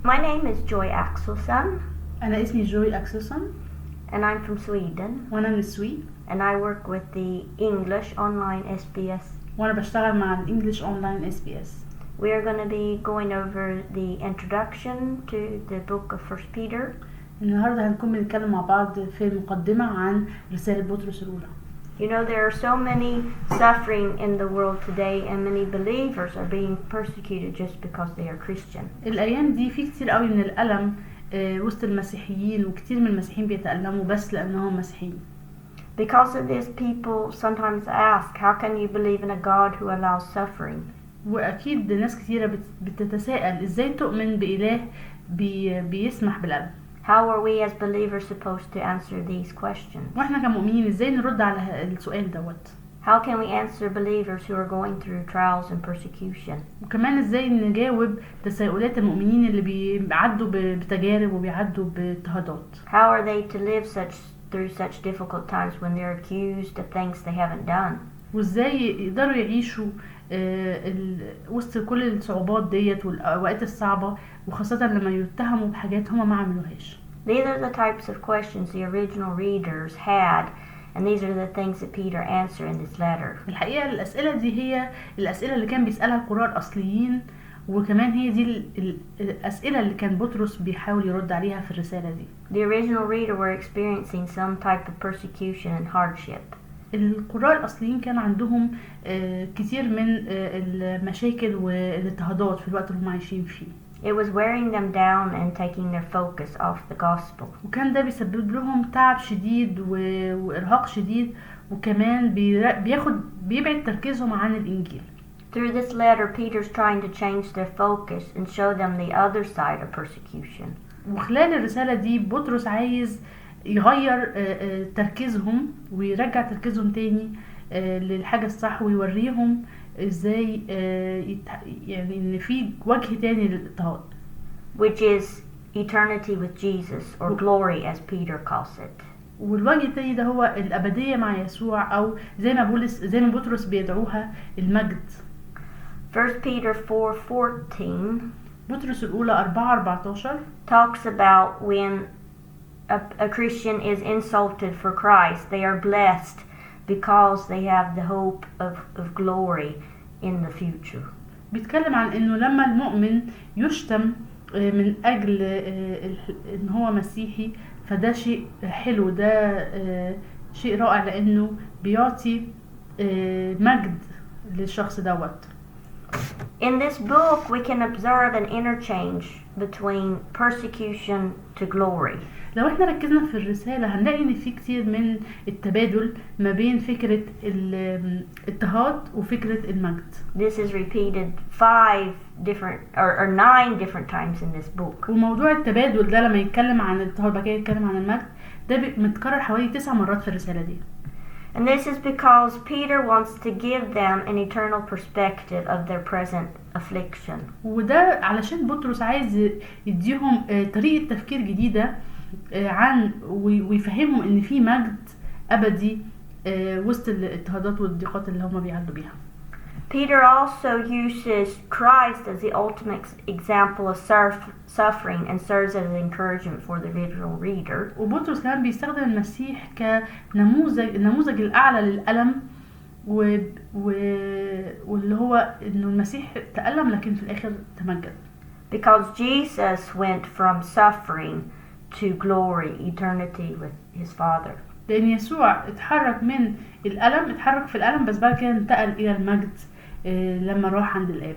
My name is Joy Axelsson. أنا اسمي جوي أكسلسون. And I'm from Sweden. وأنا من السويد. And I work with the English online SBS. وأنا بشتغل مع الإنجليش أونلاين SBS. We are going to be going over the introduction to the book of 1 Peter. النهاردة هنكون بنتكلم مع بعض في المقدمة عن رسالة بطرس الأولى. You know, there are so many suffering in the world today, and many believers are being persecuted just because they are Christian. الأيام دي في كتير قوي من الألم وسط المسيحيين، وكتير من المسيحيين بيتألموا بس لأنهم مسيحيين. Because of this, people sometimes ask, how can you believe in a God who allows suffering? وأكيد ناس كتيرة بتتساءل إزاي تؤمن بإله بيسمح بالألم. How are we as believers supposed to answer these questions? وإحنا كمؤمنين إزاي نرد على السؤال دوت؟ How can we answer believers who are going through trials and persecution? وكمان إزاي نجاوب تساؤلات المؤمنين اللي بيعدوا بتجارب وبيعدوا باضطهادات؟ How are they to live through such difficult times when they're accused of things they haven't done? وإزاي يقدروا يعيشوا وسط كل الصعوبات ديت والأوقات الصعبة، وخاصة لما يتهموا بحاجات هما ما عملوهاش. These are the types of questions the original readers had, and these are the things that Peter answered in this letter. الحقيقة الأسئلة دي هي الأسئلة اللي كان بيسألها القراء الأصليين، وكمان هي دي الأسئلة اللي كان بطرس بيحاول يرد عليها في الرسالة دي. The original reader were experiencing some type of persecution and hardship. القراء الأصليين كان عندهم كتير من المشاكل والاضطهادات في الوقت اللي هم عايشين فيه. It was wearing them down and taking their focus off the gospel. وكان ده بيسبب لهم تعب شديد وإرهاق شديد، وكمان بيبعد تركيزهم عن الإنجيل. Through this letter, Peter's trying to change their focus and show them the other side of persecution. وخلال الرسالة دي بطرس عايز يغير تركيزهم ويرجع تركيزهم تاني للحاجة الصح، ويوريهم ازاي يعني ان في وجه تاني للاضطهاد. Which is eternity with Jesus, or glory as Peter calls it. والوجه التاني ده هو الأبدية مع يسوع، أو زي ما بطرس بيدعوها المجد. 1 Peter 4:14 بطرس الأولى 4:14 talks about when a Christian is insulted for Christ, they are blessed because they have the hope of glory in the future. بيتكلم عن انه لما المؤمن يشتم من اجل ان هو مسيحي، فده شيء حلو، ده شيء رائع، لانه بيعطي مجد للشخص دوت. In this book we can observe an interchange between persecution to glory. لو احنا ركزنا في الرسالة هنلاقي ان في كتير من التبادل ما بين فكرة الاضطهاد وفكرة المجد. This is repeated 9 different times in this book. وموضوع التبادل ده لما يتكلم عن الاضطهاد بقى يتكلم عن المجد، ده متكرر حوالي 9 مرات في الرسالة دي. And this is because Peter wants to give them an eternal perspective of their present affliction. وده علشان بطرس عايز يديهم طريقة تفكير جديدة عن ويفهمهم ان في مجد ابدي وسط الاضطهادات والضيقات اللي هم بيعدوا بيها. Peter also uses Christ as the ultimate example of suffering and serves as an encouragement for the original reader. وبطرس كمان بيستخدم المسيح النموذج الأعلى للألم، واللي هو إنه المسيح تألم لكن في الآخر تمجد. Because Jesus went from suffering to glory, eternity with his Father. لأن يسوع اتحرك من الألم، اتحرك في الألم بس بعد كده انتقل إلى المجد لما راح عند الآب.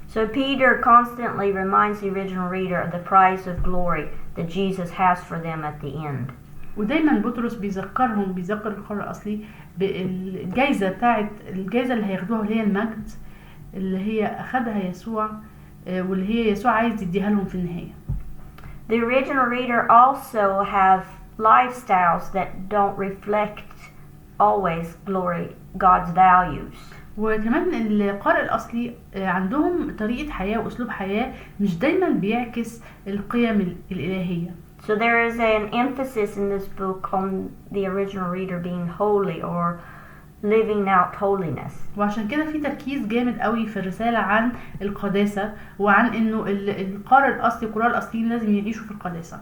So Peter constantly reminds the original reader of the prize of glory that Jesus has for them at the end. ودايما بطرس بيذكر القارئ الأصلي بالجائزة اللي هياخدوها، اللي هي المجد اللي هي أخدها يسوع، واللي هي يسوع عايز يديها لهم في النهاية. The original reader also have lifestyles that don't reflect always glory, God's values. وكمان القارئ الأصلي عندهم طريقة حياة وأسلوب حياة مش دايما بيعكس القيم الإلهية. So there is an emphasis in this book on the original reader being holy or living out holiness. وعشان كده في تركيز جامد قوي في الرسالة عن القداسة وعن انه القراء الأصليين لازم يعيشوا في القداسة.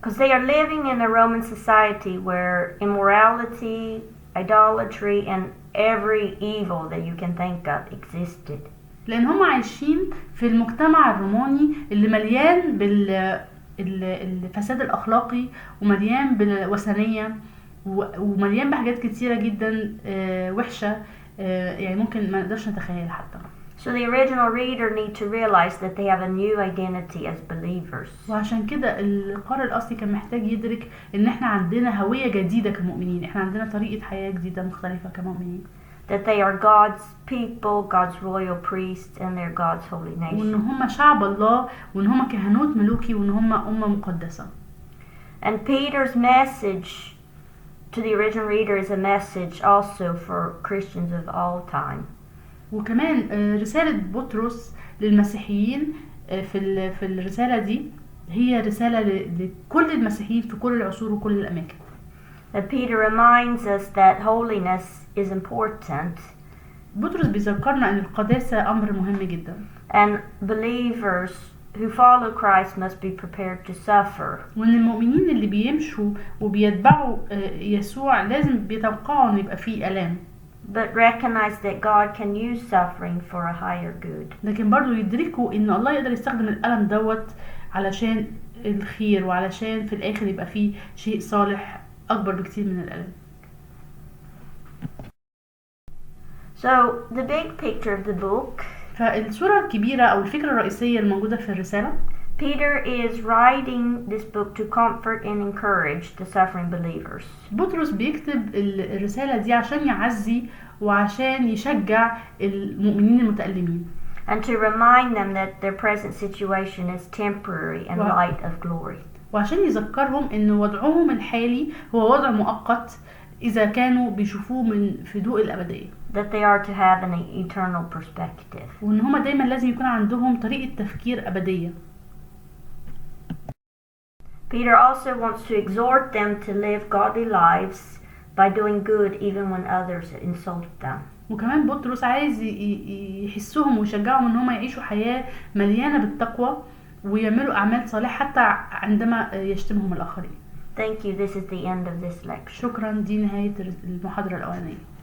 Because they are living in a Roman society where immorality, idolatry, and every evil that you can think of existed. لأن هم عايشين في المجتمع الروماني اللي مليان بالفساد الأخلاقي ومليان بالوثنية ومليان بحاجات كتيرة جدا وحشة، يعني ممكن ما نقدرش نتخيل حتى. So the original reader need to realize that they have a new identity as believers. وعشان كده القارئ الأصلي كان محتاج يدرك إن إحنا عندنا هوية جديدة كمؤمنين، إحنا عندنا طريقة حياة جديدة مختلفة كمؤمنين. That they are God's people, God's royal priests, and they're God's holy nation. وإن هم شعب الله وإن هم كهنوت ملوكي وإن هم أمة مقدسة. And Peter's message to the original reader is a message also for Christians of all time. وكمان رسالة بطرس للمسيحيين في الرسالة دي هي رسالة لكل المسيحيين في كل العصور وكل الأماكن. That Peter reminds us that holiness is important. بطرس بيذكرنا أن القداسة أمر مهم جدا. And believers who follow Christ must be prepared to suffer. وأن المؤمنين اللي بيمشوا وبيتبعوا يسوع لازم بيتوقعوا أن يبقى فيه ألام. But recognize that God can use suffering for a higher good. لكن برضو يدركوا ان الله يقدر يستخدم الألم دوت علشان الخير وعلشان في الآخر يبقى فيه شيء صالح أكبر بكتير من الألم. So the big picture of the book. فالصورة الكبيرة أو الفكرة الرئيسية الموجودة في الرسالة. Peter is writing this book to comfort and encourage the suffering believers. بطرس بيكتب الرسالة دي عشان يعزي وعشان يشجع المؤمنين المتألمين. And to remind them that their present situation is temporary and light of glory. وعشان يذكرهم إن وضعهم الحالي هو وضع مؤقت إذا كانوا بيشوفوه في ضوء الأبدية. That they are to have an eternal perspective. وإن هما دايما لازم يكون عندهم طريقة تفكير أبدية. Peter also wants to exhort them to live godly lives by doing good even when others insult them. وكمان بطرس عايز يحسهم ويشجعهم ان هم يعيشوا حياة مليانة بالتقوى ويعملوا أعمال صالحة حتى عندما يشتمهم الآخرين. Thank you. This is the end of this lecture. شكرا، دي نهاية المحاضرة الأولانية.